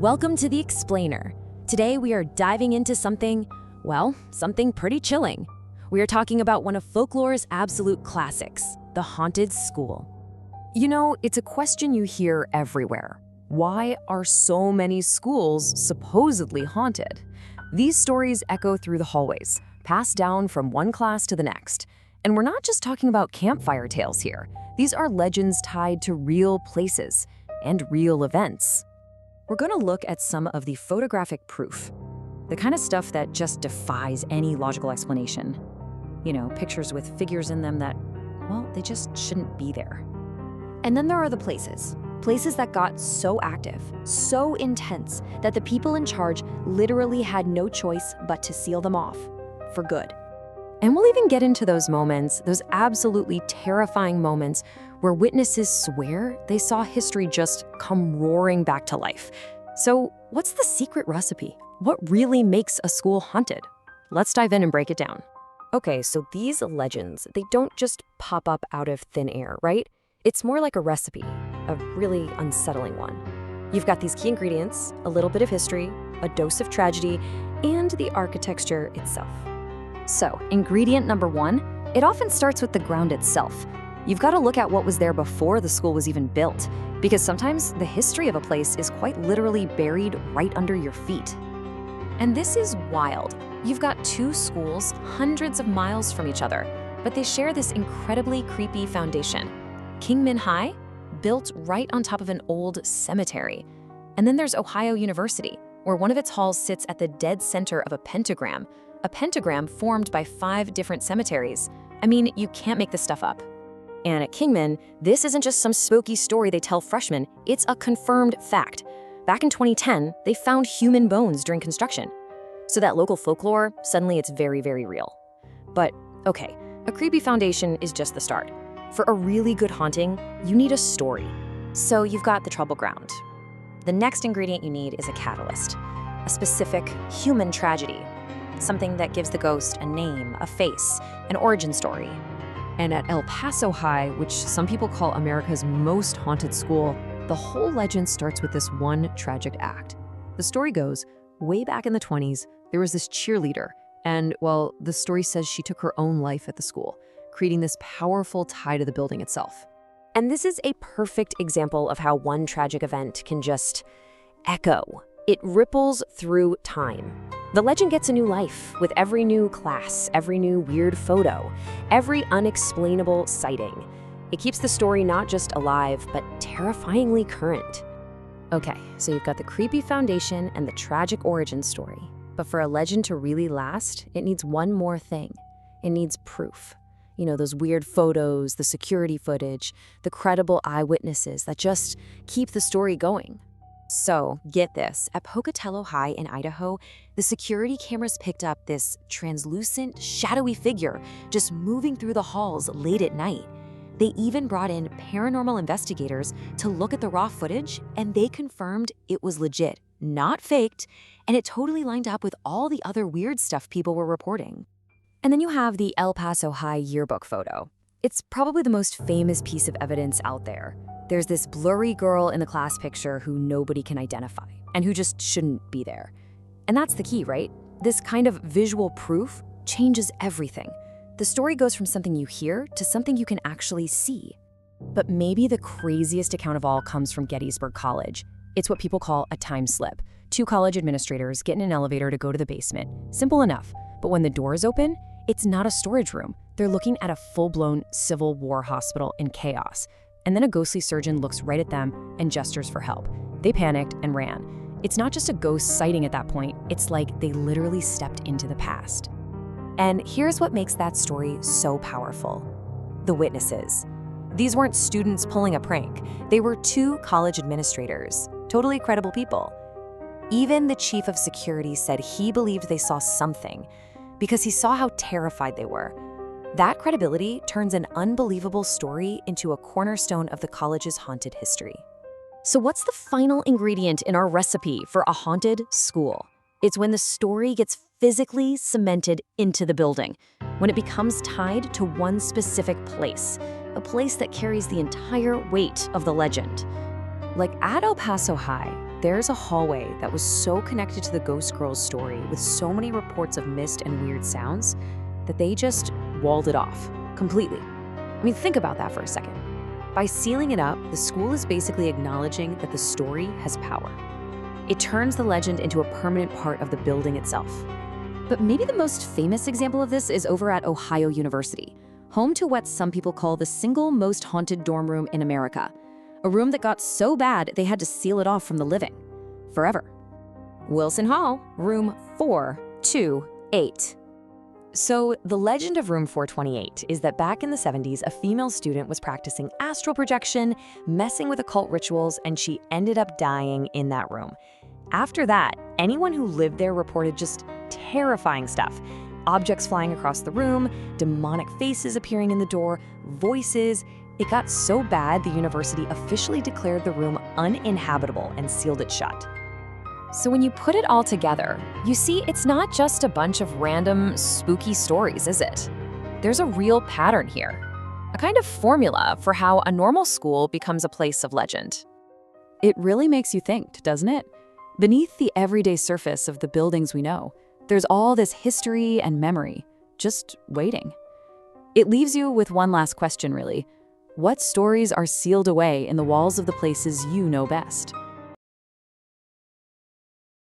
Welcome to The Explainer. Today we are diving into something pretty chilling. We are talking about one of folklore's absolute classics, the haunted school. You know, it's a question you hear everywhere. Why are so many schools supposedly haunted? These stories echo through the hallways, passed down from one class to the next. And we're not just talking about campfire tales here. These are legends tied to real places and real events. We're going to look at some of the photographic proof, the kind of stuff that just defies any logical explanation. You know, pictures with figures in them that, well, they just shouldn't be there. And then there are the places that got so active, so intense, that the people in charge literally had no choice but to seal them off for good. And we'll even get into those moments, those absolutely terrifying moments where witnesses swear they saw history just come roaring back to life. So what's the secret recipe? What really makes a school haunted? Let's dive in and break it down. Okay, so these legends, they don't just pop up out of thin air, right? It's more like a recipe, a really unsettling one. You've got these key ingredients, a little bit of history, a dose of tragedy, and the architecture itself. So, ingredient number one, it often starts with the ground itself. You've got to look at what was there before the school was even built, because sometimes the history of a place is quite literally buried right under your feet. And this is wild. You've got two schools hundreds of miles from each other, but they share this incredibly creepy foundation. Kingman High, built right on top of an old cemetery. And then there's Ohio University, where one of its halls sits at the dead center of a pentagram formed by 5 different cemeteries. I mean, you can't make this stuff up. And at Kingman, this isn't just some spooky story they tell freshmen, it's a confirmed fact. Back in 2010, they found human bones during construction. So that local folklore, suddenly it's very, very real. But okay, a creepy foundation is just the start. For a really good haunting, you need a story. So you've got the trouble ground. The next ingredient you need is a catalyst, a specific human tragedy. Something that gives the ghost a name, a face, an origin story. And at El Paso High, which some people call America's most haunted school, the whole legend starts with this one tragic act. The story goes, way back in the 20s, there was this cheerleader, and, well, the story says she took her own life at the school, creating this powerful tie to the building itself. And this is a perfect example of how one tragic event can just echo. It ripples through time. The legend gets a new life with every new class, every new weird photo, every unexplainable sighting. It keeps the story not just alive, but terrifyingly current. Okay, so you've got the creepy foundation and the tragic origin story. But for a legend to really last, it needs one more thing. It needs proof. You know, those weird photos, the security footage, the credible eyewitnesses that just keep the story going. So, get this, at Pocatello High in Idaho, the security cameras picked up this translucent, shadowy figure just moving through the halls late at night. They even brought in paranormal investigators to look at the raw footage, and they confirmed it was legit, not faked, and it totally lined up with all the other weird stuff people were reporting. And then you have the El Paso High yearbook photo. It's probably the most famous piece of evidence out there. There's this blurry girl in the class picture who nobody can identify and who just shouldn't be there. And that's the key, right? This kind of visual proof changes everything. The story goes from something you hear to something you can actually see. But maybe the craziest account of all comes from Gettysburg College. It's what people call a time slip. 2 college administrators get in an elevator to go to the basement. Simple enough. But when the doors open, it's not a storage room. They're looking at a full-blown Civil War hospital in chaos. And then a ghostly surgeon looks right at them and gestures for help. They panicked and ran. It's not just a ghost sighting at that point, it's like they literally stepped into the past. And here's what makes that story so powerful. The witnesses. These weren't students pulling a prank. They were 2 college administrators, totally credible people. Even the chief of security said he believed they saw something because he saw how terrified they were. That credibility turns an unbelievable story into a cornerstone of the college's haunted history. So what's the final ingredient in our recipe for a haunted school? It's when the story gets physically cemented into the building, when it becomes tied to one specific place, a place that carries the entire weight of the legend. Like at El Paso High, there's a hallway that was so connected to the ghost girl's story with so many reports of mist and weird sounds that they just walled it off completely. I mean, think about that for a second. By sealing it up, the school is basically acknowledging that the story has power. It turns the legend into a permanent part of the building itself. But maybe the most famous example of this is over at Ohio University, home to what some people call the single most haunted dorm room in America. A room that got so bad they had to seal it off from the living. Forever. Wilson Hall, room 428. So the legend of room 428 is that back in the 70s, a female student was practicing astral projection, messing with occult rituals, and she ended up dying in that room. After that, anyone who lived there reported just terrifying stuff. Objects flying across the room, demonic faces appearing in the door, voices. It got so bad the university officially declared the room uninhabitable and sealed it shut. So when you put it all together, you see it's not just a bunch of random, spooky stories, is it? There's a real pattern here, a kind of formula for how a normal school becomes a place of legend. It really makes you think, doesn't it? Beneath the everyday surface of the buildings we know, there's all this history and memory, just waiting. It leaves you with one last question, really. What stories are sealed away in the walls of the places you know best?